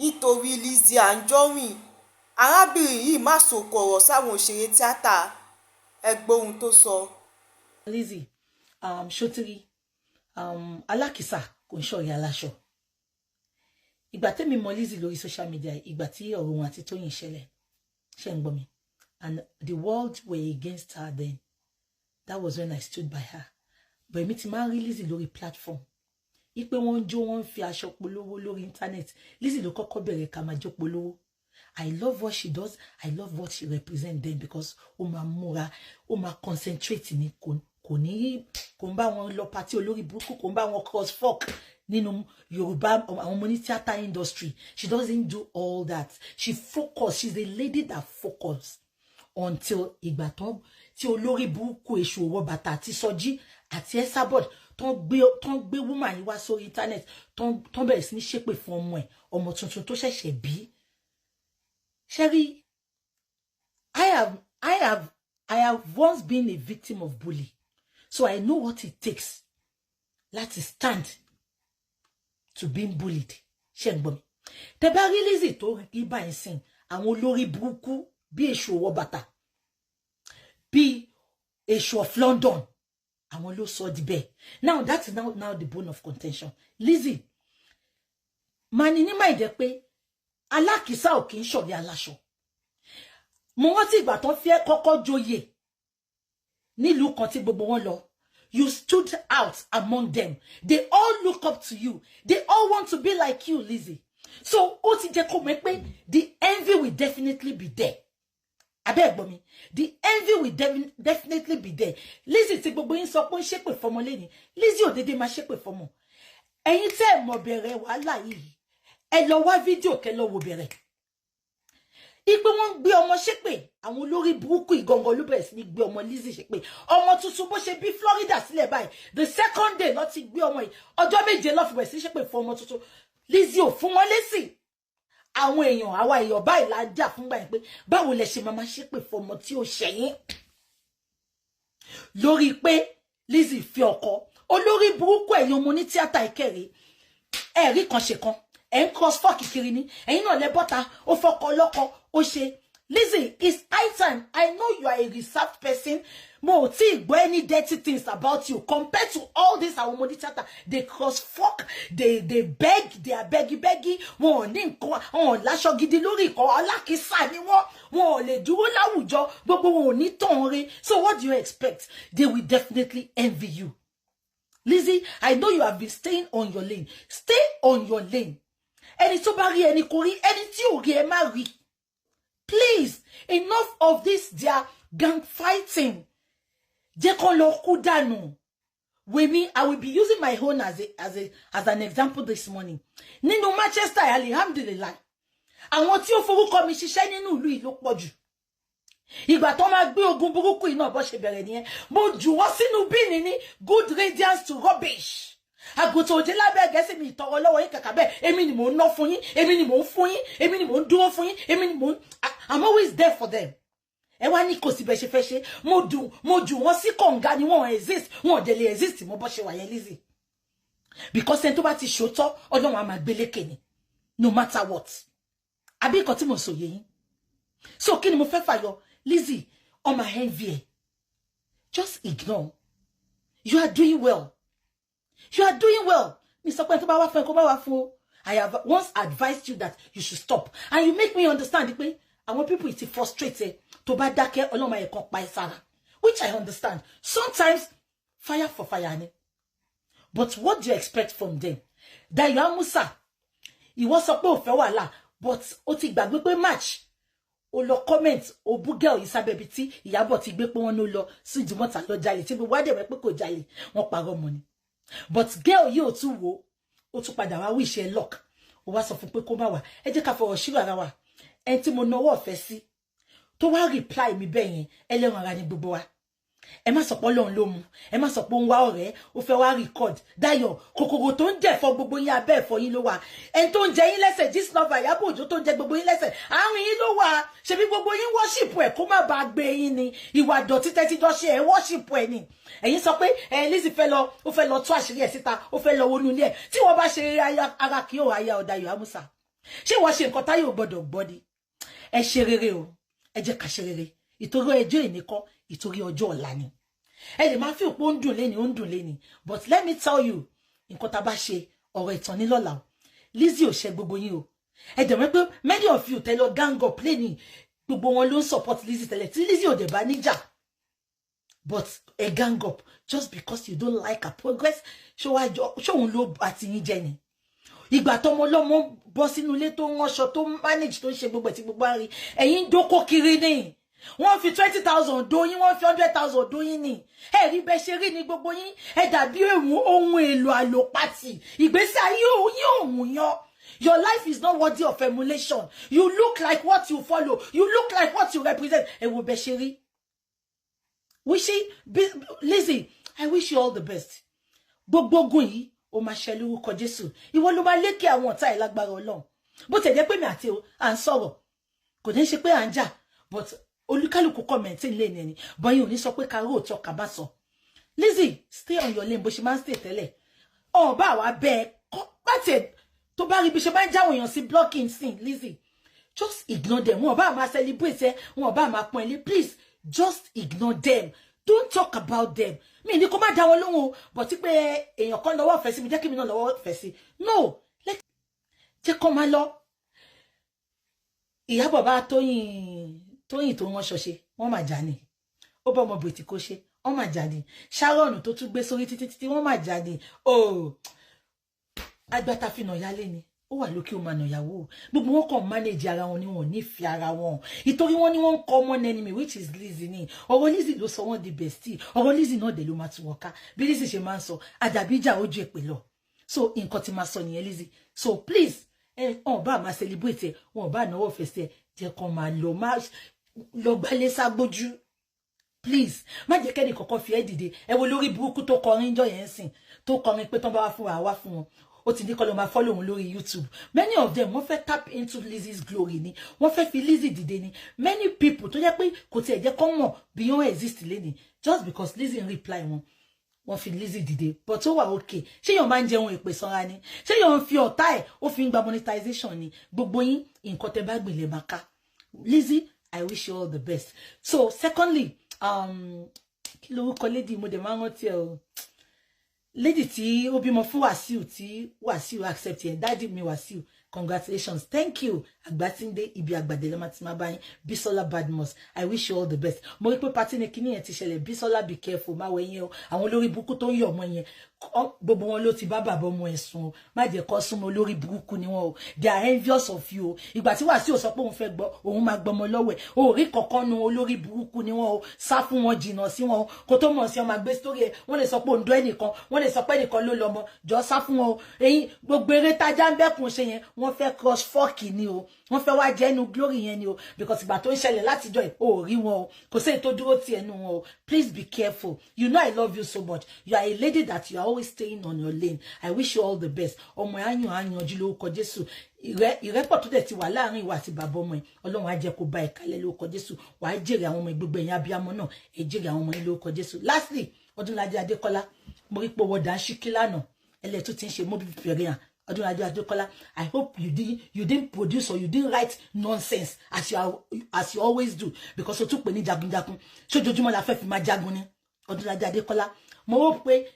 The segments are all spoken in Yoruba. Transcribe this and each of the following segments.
nítorí Lizzy Anjorin arábìnrin yìí má sòkò ọ̀rọ̀ sáwọn òṣèré tíátà ẹ gbọ́ ohun tó sọ. Lizzy ṣótìrí alákìsà kò ń ṣọ̀rẹ́ aláṣọ ìgbà tẹ́mi mọ Lizzy lórí social media ìgbà tí ọ̀rọ̀ wọn àti Tóyìn ṣẹlẹ̀ ṣe ń gbọ́ mi and the world were against her then that was when I stood by her but èmi ti máa ń rí Lizzy lórí platform ipe wọ́n jó wọ́n fi aṣọ polówó lórí internet Lizzy ló kọ́kọ́ bẹ̀rẹ̀ ká máa jó polówó. I love what she does. I love what she represents them because ó máa múra, ó máa concentrate ní kò ní kò ń bá wọn lọ party olórí burúkú kò ń bá wọn cross folk nínú Yorùbá àwọn ọmọ ní theatre industry. She doesn't do all that. She focus. She's a lady that focus until ìgbà tán tí olórí burúkú èṣù owó bàtà àti Sọjí àti Esabod ton gbé woman yìí wá sórí internet ton bẹ̀rẹ̀ sí ní ṣépè fún ọmọ tuntun tó ṣẹ̀ṣẹ̀ bí. Sherry, I have once been a victim of bully. So I know what it takes. Láti stand to being bullied. Ṣẹ́gbọ́n. Tẹ́ bá rí Lizzy tó rí báyìí sìn àwọn olórí burúkú bí èṣù owó bàtà bí èṣù of London àwọn ló sọ di bẹ́ẹ̀. Now that is now the bone of contention. Lizzy mani ní máa jẹ́ pé alákìsà ò kì í ṣọ̀rẹ́ aláṣọ. Mo rántí ìgbà tó fẹ́ kọ́kọ́ joyè nílùú kan tí gbogbo wọn lọ. You stood out among them. They all look up to you. They all want to be like you, Lizzy. So ó ti jẹ́ kó mọ̀ pé the envy will definitely be there. Abeg gbọ́ mi. The envy will definitely be there. Lizzy tí gbogbo yín sọ pé ń ṣépè fọ́mọ lẹ́ni. Lizzy ò dédé máa ṣépè fọ́mọ. Ẹ̀yin tẹ́ ẹ mọ̀ bẹ̀rẹ̀ wàhálà yìí. Ẹ lọ wá fídíò kẹ́ lọ wò bẹ̀rẹ̀. Ipe wọ́n gbé ọmọ ṣépè àwọn olórí burúkú ìgangan ló bẹ̀rẹ̀ sí ní gbé ọmọ Lizzy ṣépè. Ọmọ tuntun bó ṣe bí Florida sílẹ̀ báyìí. The second day ló ti gbé ọmọ yìí. Ọjọ́ méje ló fi bẹ̀rẹ̀ sí ṣépè fún ọmọ tuntun. Lizzy ò fún wọn lésì. Àwọn èèyàn àwa èèyàn báyìí la jà fún báyìí pé báwo lẹ ṣe máa ṣépè fún ọmọ tí ó ṣẹ̀yìn. Lórí pé Lizzy fi ọkọ olórí burúkú ẹ̀yin ọmọ ní tíátà ìkẹrẹ ẹ̀rí kan ṣe kan. En cross fuck kiri ni ẹ̀yin náà lẹ bọ́ta ó fọkọ lọ́kọ ó ṣe. Lizzy, it's high time. I know you are a reserved person. Mo ti gbọ́ any dirty things about you compared to all this àwọn ọmọdé theater. They cross fuck, they beg, they are beggy. Wọ́n ní nǹkan, wọ́n láṣọ gidi lórí ìkọ́ alákìísà ni wọ́n ò lè dúró láwùjọ gbogbo wọn ò ní tàn re. So what do you expect? They will definitely envy you. Lizzy, I know you have been staying on your lane. Stay on your lane. Ẹni tó bá rí ẹni kò rí ẹni tí ò rí ẹ má rí. Please, enough of this their gang fighting. Jẹ́ kó lọ kú dànù. Wemi, I will be using my own as an example this morning. Nínú Manchester, alhamdulillah. Àwọn tí ó forúkọ mi ṣiṣẹ́ nínú ìlú yìí ló pọ̀ jù. Ìgbà tó máa gbé ogun burúkú iná bó ṣe bẹ̀rẹ̀ nìyẹn. Mo jù wọ́n sínú bíìnì ní good riddance to rubbish. Àgùntàn òjé lábẹ́ Gẹ̀ẹ́sì mi ìtọrọ lọ́wọ́ yín kàkà bẹ́ẹ̀ èmi ni mò ń ná fún yín èmi ni mò ń fún yín èmi ni mò ń dúró fún yín èmi ni mò ń I'm always there for them. Ẹ wá ní kò sí bẹ́ẹ̀ ṣe fẹ́ ṣe mo jù wọ́n sí kọ̀ǹga ni wọ́n exist wọ́n dẹ̀ lè exist mo bọ́ ṣe wà yẹn Lizzy because ẹni tó bá ti ṣòótọ́ Ọlọ́run á máa gbé lékè ni no matter what àbí nǹkan tí mo sọ yé yín so kí ni mo fẹ́ fàyọ Lizzy ọmọ envy ẹ just ignore you are doing well. You are doing well. Mr. I have once advised you that you should stop. And you make me understand that I want people to frustrated to bá dákẹ́ Ọlọ́run máa kan pa ẹ́ sára. Which I understand. Sometimes fire for fire. But what do you expect from them? Dayo Amusa. Ìwọ sọ pé ó fẹ́ wàhálà, but ó ti gbàgbé pé match. Ó lọ comment ó bú girl Ìsábẹ́bí tí Ìyábọ̀ ti gbé pé wọ́n no lọ sí Ìdúmọ̀tà lọ jalè tí gbogbo ade wé pé kò jalè. Wọ́n parọ́ mọ́ ni. But girl yìí ò tún wò ó tún padà wá wish ẹ luck ó wá sọ fún pé kó má wá ẹ jẹ́ ká fọ̀rọ̀ ṣírò ara wa ẹni tí mo náwó ọ̀fẹ́ sí tó wá reply mi bẹ́ẹ̀ yẹn ẹlẹ́ran ara ni gbogbo wa ẹ má sọ pé Ọlọ́run ló mú ẹ má sọ pé ó ń wá ọ̀rẹ́ ó fẹ́ wá record Dayọ̀ kòkòrò tó ń jẹ̀fọ́ gbogbo yín abẹ́ ẹ̀fọ́ yín ló wà ẹni tó ń jẹ yín lẹ́sẹ̀ Gistlover Ìyábọ̀ Òjó tó ń jẹ gbogbo yín lẹ́sẹ̀ àárín yín ló wà ṣebí gbogbo yín worship ẹ̀ kó má bàa gbé yín ni ìwà dọ̀tí tẹ́tí jọ ṣe ẹ̀ worship ẹ̀ ni ẹ̀yin sọ pé Lizzy ó fẹ́ lọ tú àṣírí ẹ̀ síta ó fẹ́ lọ wọnú ilé ẹ̀ tí wọ́n bá ṣe ara kí ó aya Dayọ̀ Amusa ṣé wọ́n ṣe nǹkan táyé ò gbọ́dọ̀ gbọ́ ni ẹ ṣe rere o ẹ jẹ́ ká ṣe rere ìtorí ọjọ́ ìníkọ́ ìtorí ọjọ́ ọ̀la ni ẹ lè máa fi òpó ń dùn léni but let me tell you nǹkan tá a bá ṣe ọ̀rọ̀ ìtàn ní lọ́la o Lizzy ò ṣe gbogbo yín o ẹ dẹ̀ mọ̀ pé many of you tẹ́lọ gang up lẹ́ni gbogbo wọn ló ń support Lizzy tẹ́lẹ̀ tí Lizzy ò dẹ̀ bá níjà but a gang up just because you don't like her progress ṣóun ló àti yín jẹ ni ìgbà tọmọ lọmọ bọ́ sínú ilé tó ń ránṣọ tó manage tó ń ṣe gbogbo ẹ̀ tí gbogbo àárín ẹ̀yin dókó kiri ni wọ́n fi 20,000 dóyin wọ́n fi 100,000 dóyin ni ẹ rí bẹ́ ṣe rí ní gbogbo yín ẹ dàbí ohun èlò àlòpàtì ìgbésí ayé yín òun yan. Your life is not worthy of emulation. You look like what you follow. You look like what you represent. ẹ wo bẹ́ ṣe rí. Lizzy, I wish you all the best. Gbogbo ogun yìí ó máa ṣe lórúkọ Jésù. Ìwọ ló máa lékè àwọn ọ̀tá ẹ̀ lágbára Ọlọ́run. Bó tẹ̀ jẹ́ pé mi àti à ń sọ̀rọ̀. Kò ní ṣe pé à ń jà, but olúkálùkù comment lé ní ẹni. But yín ò ní sọ pé ká róòtọ́ ká bá sọ. Lizzy, stay on your lane bó ṣe máa ń stay tẹ́lẹ̀. Bá wa bẹ́ẹ̀ pàtẹ́ tó bá rí bí ṣe máa ń jáwọ́ èèyàn sí blocking sin Lizzy. Just ignore them. Wọn bá máa celebrate wọn bá máa pọ́n ilé. Please, just ignore them. Don't talk about them. Mi ní kó má dá wọn lóhùn o, but tí pé èèyàn kan lọ́wọ́ fẹ́ sí mi jẹ́ kí mi náà lọ́wọ́ fẹ́ sí. No, jẹ́ kó máa lọ. Ìyá bàbá Tóyìn tó wọ́n ṣọṣe, wọ́n máa jà ní. Ó bá ọmọ bìrìtì kó ṣe, wọ́n máa jà ní. Sharon tó tún gbé sórí títí wọ́n máa jà ní. Agbátá fi nà yálé ni. Ó wà lókè ó máa nà yàwó. Gbogbo wọn kàn manage ara wọn ni wọn nífẹ̀ẹ́ ara wọn. Ìtorí wọn ni wọ́n ń common enemy which is Lizzy ni. Ọ̀rọ̀ Lizzy ló sọ wọ́n di bestie. Ọ̀rọ̀ Lizzy náà dẹ̀ ló máa tún wọn ká. Bí Lizzy ṣe máa ń sọ, àdàbíjà ojú èpè lọ. So nǹkan tí máa sọ nìyẹn Lizzy. So please, wọn bá máa celebrate wọn bá náwó fẹsẹ̀ jẹ́ kó máa lọ gbálé ságbójú. Please, má jẹ́ kẹ́ni kọ̀ọ̀kan fi ẹ́ dìde. Ẹ wo lórí burúkú tó kọrin jọ yẹn sìn. Tó kọrin pé tán bá wá fún wa wá fún wọn. Ó ti ní kó lọ máa follow òun lórí YouTube. Many of them wọ́n fẹ́ tap into Lizzy's glory ni. Wọ́n fẹ́ fi Lizzy dìde ni. Many people tó jẹ́ pé kò tiẹ̀ jẹ́ kó mọ̀ bí wọ́n exist lẹ́ni. Just because Lizzy ń reply wọn. Wọ́n fi Lizzy dìde. But ó wà okay. Ṣé yóò máa ń jẹun èpè sanra ni? Ṣé yóò ń fi ọ̀tá ẹ̀ ó fi ń gba monetization ni? Gbogbo yín nǹkan tẹ́ bá gbìn lè máa ká. Lizzy, I wish you all the best. So secondly, kí lorúkọ lady mo dẹ̀ máa ń rántí ẹ o. Lady tí ó bímọ fún Wàsíù tí Wàsíù accept yẹn, daddy mi Wàsíù, congratulations, thank you. Àgbàtìndé ibi àgbàdé lọ́mọ tí máa bá yín. Bisola Badmus, I wish you all the best. Mo rí pé party ní kíní yẹn ti ṣẹlẹ̀. Bisola, be careful, má wẹ̀yìn o. Àwọn olórí burúkú tó ń yọ̀ ọmọ yẹn, gbogbo wọn ló ti bá bàbá ọmọ ẹ̀ sùn o. Má jẹ́ kó súnmọ́ olórí burúkú ni wọn o. They are envious of you o. Ìgbà tí Wàsíù sọ pé òun fẹ́ gbọ́, òun máa gbọmọ lọ́wọ́ ẹ̀. O rí kankan nu olórí burúkú ni wọn o. Sá fún wọn, jìnnà sí wọn o. Kó tó mọ̀ sí ọmọ àgbé story ẹ̀. Wọ́n lè sọ pé òǹdó ẹnìkan, wọ́n lè sọ pé ẹnìkan ló lọ́mọ. Jọ sá fún wọn o. Ẹ̀yin gbogbo eré tájá ń bẹ́kùn ṣe yẹn, wọ́n fẹ́ cross fork ni o. Wọ́n fẹ́ wá jẹ́ inú glory yẹn ni o. Because ìgbà tó ń ṣẹlẹ̀ látijọ́ ẹ̀, o rí wọn o. Kò sí èyí tó dúró ti ẹnu wọn o. Please be careful. You know I love you so much. You are a lady that you are always staying on your lane. I wish you all the best. Ọmọ àyànjú lórúkọ Jésù. Ìrẹ́pọ̀ tó dẹ̀ ti wà láàrin ìwà àti bàbá ọmọ ẹ̀. Ọlọ́run á jẹ́ kó bá ẹ kalẹ̀ lórúkọ Jésù. Wà á jèrè àwọn ọmọ gbogbo ẹ̀yin abiyamọ náà. Ẹ jèrè àwọn ọmọ yín lórúkọ Jésù. Lastly, Ọdúnládé Adékọ́lá. Mo rí pé wọ́dà ṣíkí lánàá. Ẹlẹ́ tó ti ń ṣe mọ́bí fèrè hàn. Ọdúnládé Adékọ́lá, I hope you didn't produce or you didn't write nonsense as you always do, because o tún pè ní jagunjagun. Ṣojoojúmọ́ la fẹ́ fi máa jagun ni. Ọdúnládé Adékọ́lá, mo hope pé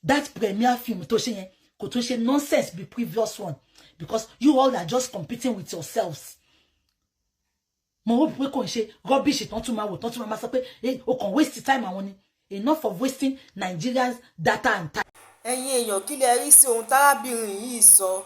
that premier film tó ṣe yẹn kò tó ṣe nonsense be previous one, because you all are just competing with yourselves. Mo hope pé kò ń ṣe rubbish tán tún máa wò tán tún máa sọ pé o kàn waste time àwọn ni. Enough of wasting Nigerians data and time. Ẹ̀yin èèyàn, kí lẹ rí sí ohun tárábìnrin yìí sọ?